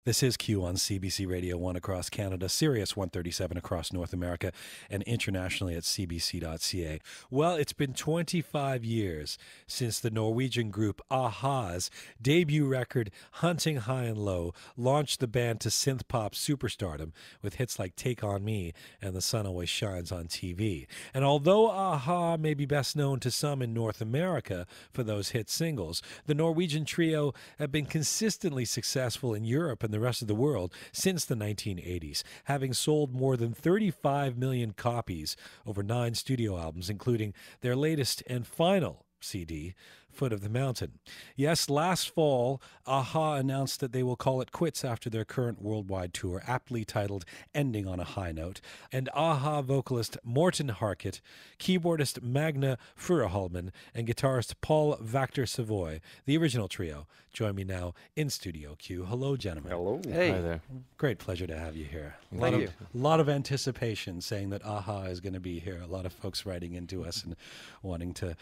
This is Q on CBC Radio 1 across Canada, Sirius 137 across North America, and internationally at cbc.ca. Well, it's been 25 years since the Norwegian group a-ha's debut record, Hunting High and Low, launched the band to synth-pop superstardom with hits like Take On Me and The Sun Always Shines on TV. And although a-ha may be best known to some in North America for those hit singles, the Norwegian trio have been consistently successful in Europe and the rest of the world since the 1980s, having sold more than 35 million copies over 9 studio albums, including their latest and final CD, Foot of the Mountain. Yes, last fall, a-ha announced that they will call it quits after their current worldwide tour, aptly titled Ending on a High Note. And a-ha vocalist Morten Harket, keyboardist Magna Furuholmen, and guitarist Paul Vactor Savoy, the original trio, join me now in Studio Q. Hello, gentlemen. Hello. Hey. Hi there. Great pleasure to have you here. Thank you. A lot of anticipation saying that a-ha is going to be here. A lot of folks writing into us and wanting to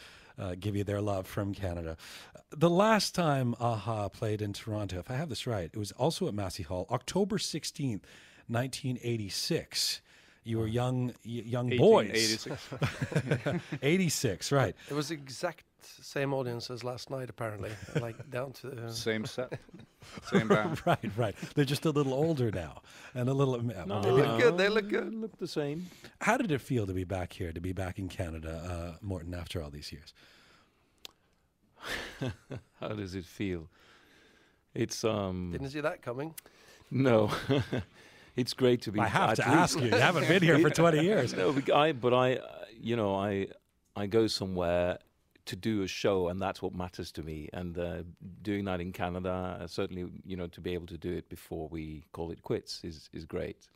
give you their love from Canada. The last time a-ha played in Toronto, if I have this right, it was also at Massey Hall, October 16th, 1986. You were young boys. 1886. 86, right. It was the exact same audience as last night, apparently. Like down to Same set. Same band. Right. They're just a little older now. And a little... They look good. They look good. Look the same. How did it feel to be back here, to be back in Canada, Morten, after all these years? How does it feel? It's Didn't see that coming. no. It's great to be. I have at to least- ask you. You haven't been here for 20 years. No, I go somewhere to do a show, and that's what matters to me. And doing that in Canada, certainly, to be able to do it before we call it quits is great.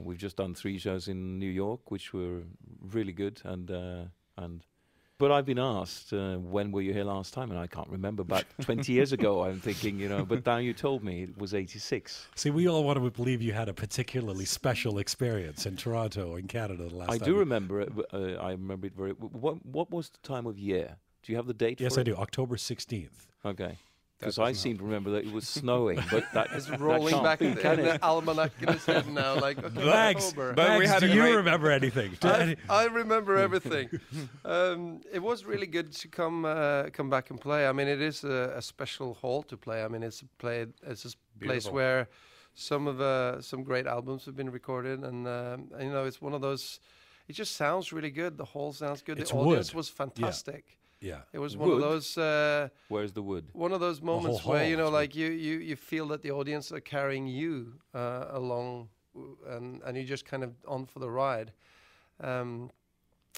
We've just done 3 shows in New York, which were really good, and. But I've been asked, when were you here last time? And I can't remember. About 20 years ago, I'm thinking, but now you told me it was 86. See, we all want to believe you had a particularly special experience in Toronto or in Canada the last time. I do remember it. I remember it very. What was the time of year? Do you have the date? Yes, for I it? do. October 16th. Okay. Because I seem to remember that it was snowing, but that It's that rolling can't back be, in can the it? almanac in his head now. Like, okay, Mags, October. But we Mags, had do a you great- remember anything? I remember everything. It was really good to come back and play. I mean, it is a special hall to play. I mean, it's a place Beautiful. where some great albums have been recorded, and it's one of those. It just sounds really good. The hall sounds good. It's The audience wood. was fantastic. Yeah. It was one of Wood? those. Where's the wood? One of those moments whole where hall is like you feel that the audience are carrying you along, and you're just kind of on for the ride.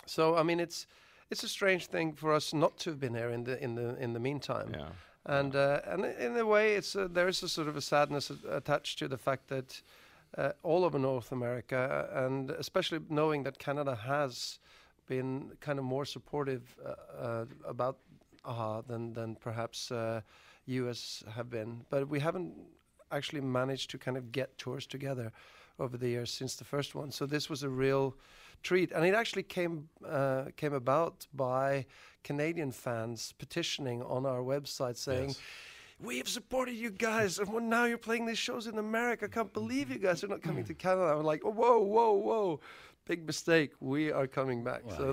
So I mean, it's a strange thing for us not to have been here in the meantime. Yeah. And in a way, there is a sort of a sadness attached to the fact that all over North America, and especially knowing that Canada has been kind of more supportive about a-ha than perhaps US have been. But we haven't actually managed to kind of get tours together over the years since the first one. So this was a real treat. And it actually came about by Canadian fans petitioning on our website saying, Yes. "We have supported you guys, and now you're playing these shows in America. I can't believe you guys are not coming to Canada." I'm like, oh, whoa. Big mistake. We are coming back. Well, So yeah.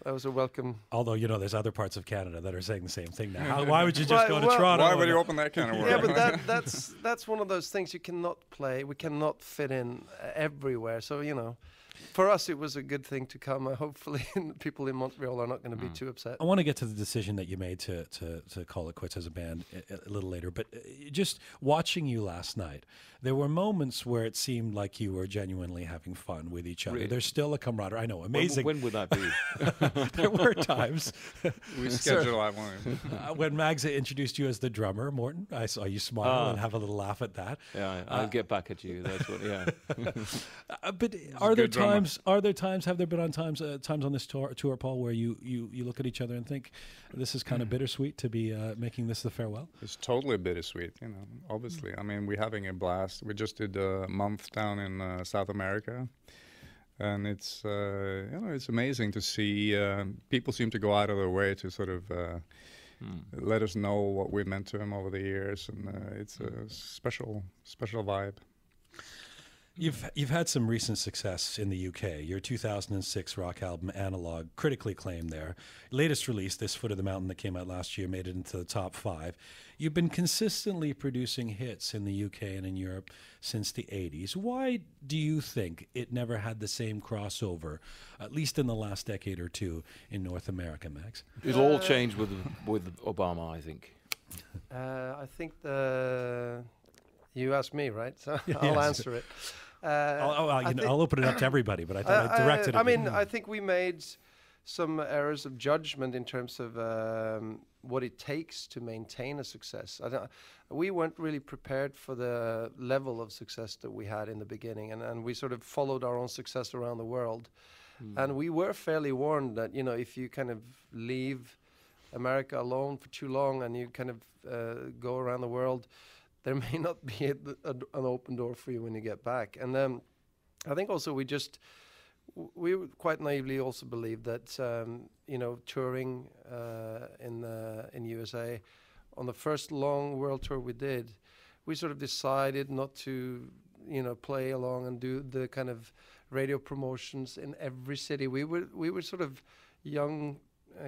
that was a welcome. Although, there's other parts of Canada that are saying the same thing now. Why would you just go to Well, Toronto? Why would you open that can of worms? Yeah, but that's one of those things you cannot play. We cannot fit in everywhere. So for us it was a good thing to come. Hopefully, people in Montreal are not going to be too upset. I want to get to the decision that you made to call it quits as a band a little later, but just watching you last night, there were moments where it seemed like you were genuinely having fun with each other. Really? There's still a camaraderie. I know, amazing. When would that be? There were times We schedule that one. when Mags introduced you as the drummer, Morten. I saw you smile and have a little laugh at that. Yeah, I'll get back at you. That's what. Yeah. But are there good drummer. times? Are there times? Have there been times on this tour, Paul, where you look at each other and think this is kind of bittersweet to be making this the farewell? It's totally bittersweet, obviously. I mean, we're having a blast. We just did a month down in South America. And it's amazing to see people seem to go out of their way to sort of let us know what we meant to him over the years, and it's a special vibe. You've had some recent success in the UK. Your 2006 rock album Analog, critically acclaimed there. Latest release, This Foot of the Mountain, that came out last year, made it into the top 5. You've been consistently producing hits in the UK and in Europe since the 80s. Why do you think it never had the same crossover, at least in the last decade or two, in North America, Max? It all changed with Obama, I think. I think you asked me, right? So Yes. I'll answer it. I'll open it up to everybody, but I thought I directed it. I mean, I think we made some errors of judgment in terms of what it takes to maintain a success. We weren't really prepared for the level of success that we had in the beginning, and we sort of followed our own success around the world. And we were fairly warned that, if you kind of leave America alone for too long and you kind of go around the world, there may not be an open door for you when you get back. And I think also we quite naively also believed that, touring in USA, on the first long world tour we did, we sort of decided not to, play along and do the kind of radio promotions in every city. We were sort of young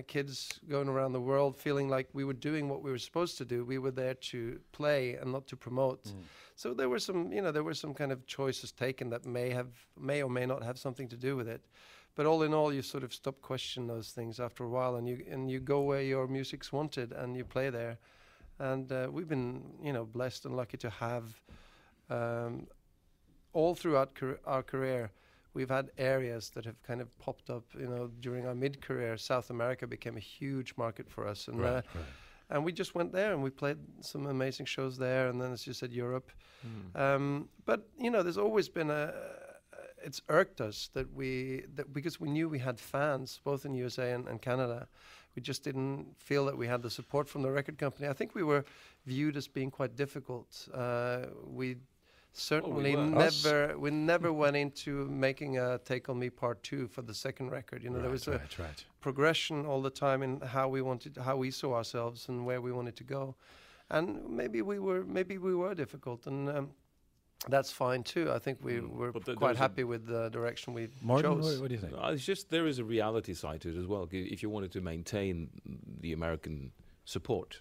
kids going around the world feeling like we were doing what we were supposed to do. We were there to play and not to promote. So there were some kind of choices taken that may or may not have something to do with it. But all in all, you sort of stop questioning those things after a while, and you go where your music's wanted and you play there. And we've been blessed and lucky to have all throughout our career. We've had areas that have kind of popped up, during our mid-career. South America became a huge market for us. And and we just went there and we played some amazing shows there. And then, as you said, Europe. But, there's always been it's irked us that because we knew we had fans, both in USA and Canada, we just didn't feel that we had the support from the record company. I think we were viewed as being quite difficult. We certainly we never went into making a Take On Me Part 2 for the second record. There was a progression all the time in how we saw ourselves and where we wanted to go. And maybe we were difficult, and that's fine too. I think we were quite happy with the direction we Martin, chose. what do you think? It's just there is a reality side to it as well. If you wanted to maintain the American support,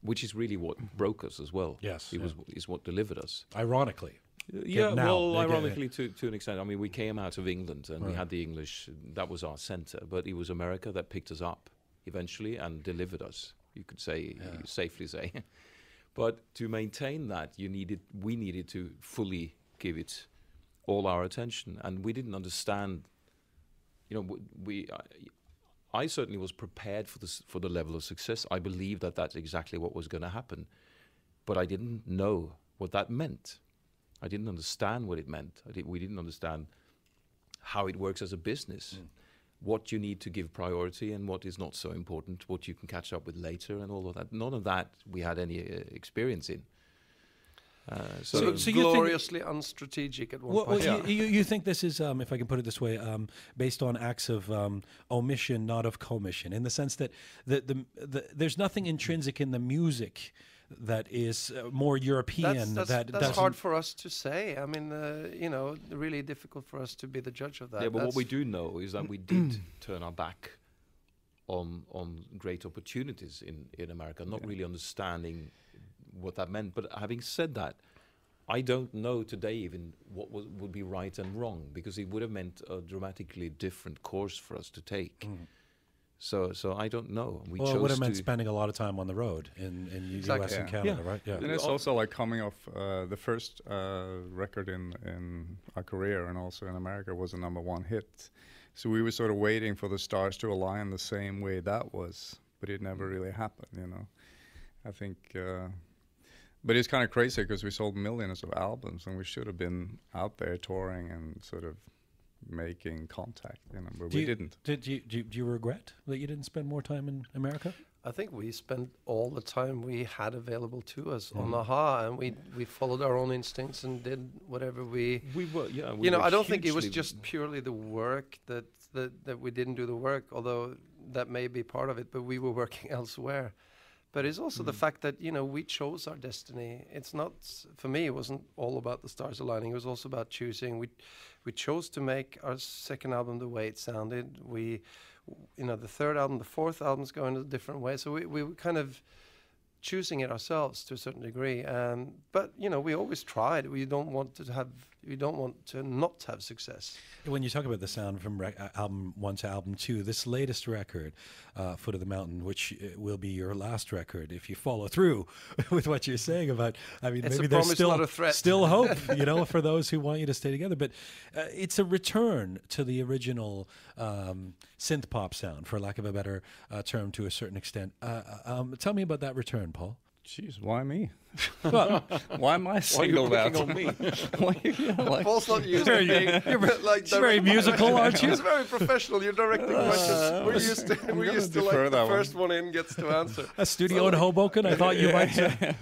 which is really what broke us as well. Yes, is what delivered us. Ironically. Ironically to an extent. I mean, we came out of England and we had the English. That was our center, but it was America that picked us up eventually and delivered us. You could say, safely say. But to maintain that, we needed to fully give it all our attention, and we didn't understand. I certainly was prepared for the level of success. I believed that that's exactly what was going to happen, but I didn't know what that meant. I didn't understand what it meant. We didn't understand how it works as a business, what you need to give priority and what is not so important, what you can catch up with later and all of that. None of that we had any experience in. So gloriously unstrategic at one point. Well, you think this is, if I can put it this way, based on acts of omission, not of commission, in the sense that there's nothing intrinsic in the music that is more European. That's hard for us to say. I mean, really difficult for us to be the judge of that. Yeah, but what we do know is that we did turn our back on great opportunities in America, not really understanding what that meant. But having said that, I don't know today even what would be right and wrong, because it would have meant a dramatically different course for us to take. So I don't know. It would have meant spending a lot of time on the road in US and Canada, right? Yeah. And it's also like coming off the first record in our career and also in America was a #1 hit. So we were sort of waiting for the stars to align the same way that was, but it never really happened, I think... But it's kind of crazy because we sold millions of albums and we should have been out there touring and sort of making contact, but we didn't. Do you regret that you didn't spend more time in America? I think we spent all the time we had available to us on AHA, and we followed our own instincts and did whatever we were. I don't think it was just purely the work that we didn't do the work, although that may be part of it. But we were working elsewhere. But it's also the fact that, you know, we chose our destiny. It's not, for me, it wasn't all about the stars aligning. It was also about choosing. We chose to make our second album the way it sounded. We, you know, the third album, the fourth album's going a different way. So we were kind of choosing it ourselves to a certain degree. But, you know, we always tried. We don't want to not have success. When you talk about the sound from album 1 to album 2, this latest record, Foot of the Mountain, which will be your last record if you follow through with what you're saying about, I mean, it's maybe a there's promise, not a threat. still hope, you know, for those who want you to stay together. But it's a return to the original synth pop sound, for lack of a better term, to a certain extent. Tell me about that return, Paul. Jeez, why me? Well, why am I singled out? on me? Paul's not used Very- to being like very musical, aren't you? He's very professional. You're directing questions. We're used to like defer the that first one in gets to answer. A studio in Hoboken, I thought you might say.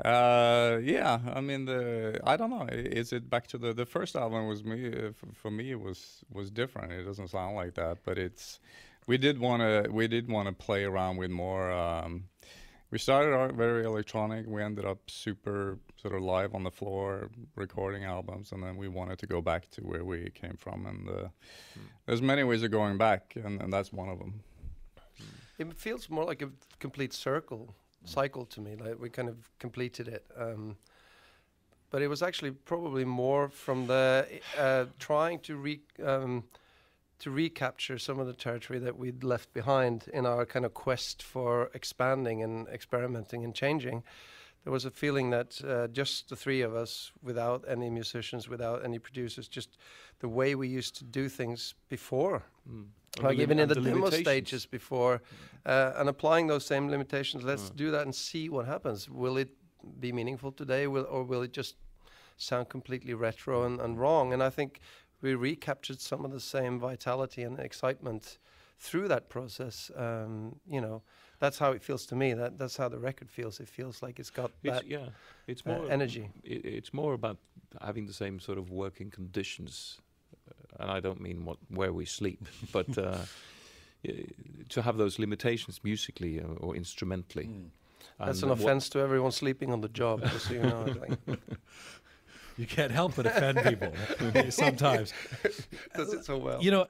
Yeah, I mean, I don't know. Is it back to the first album? Was me for me? It was different. It doesn't sound like that, but we did want to play around with more. We started out very electronic. We ended up super sort of live on the floor, recording albums, and then we wanted to go back to where we came from. And there's many ways of going back, and that's one of them. It feels more like a complete cycle to me. Like we kind of completed it. But it was actually probably more from the trying to recapture some of the territory that we'd left behind in our kind of quest for expanding and experimenting and changing. There was a feeling that just the three of us, without any musicians, without any producers, just the way we used to do things before, like even in the demo stages before, and applying those same limitations. Let's do that and see what happens. Will it be meaningful today, or will it just sound completely retro and wrong? And I think we recaptured some of the same vitality and excitement through that process. You know, that's how it feels to me. That's how the record feels. It feels like it's got It's more energy. It's more about having the same sort of working conditions, and I don't mean where we sleep, but to have those limitations musically or instrumentally. That's an offense to everyone sleeping on the job. Just so you know, like. You can't help but offend people sometimes. Does it so well. You know,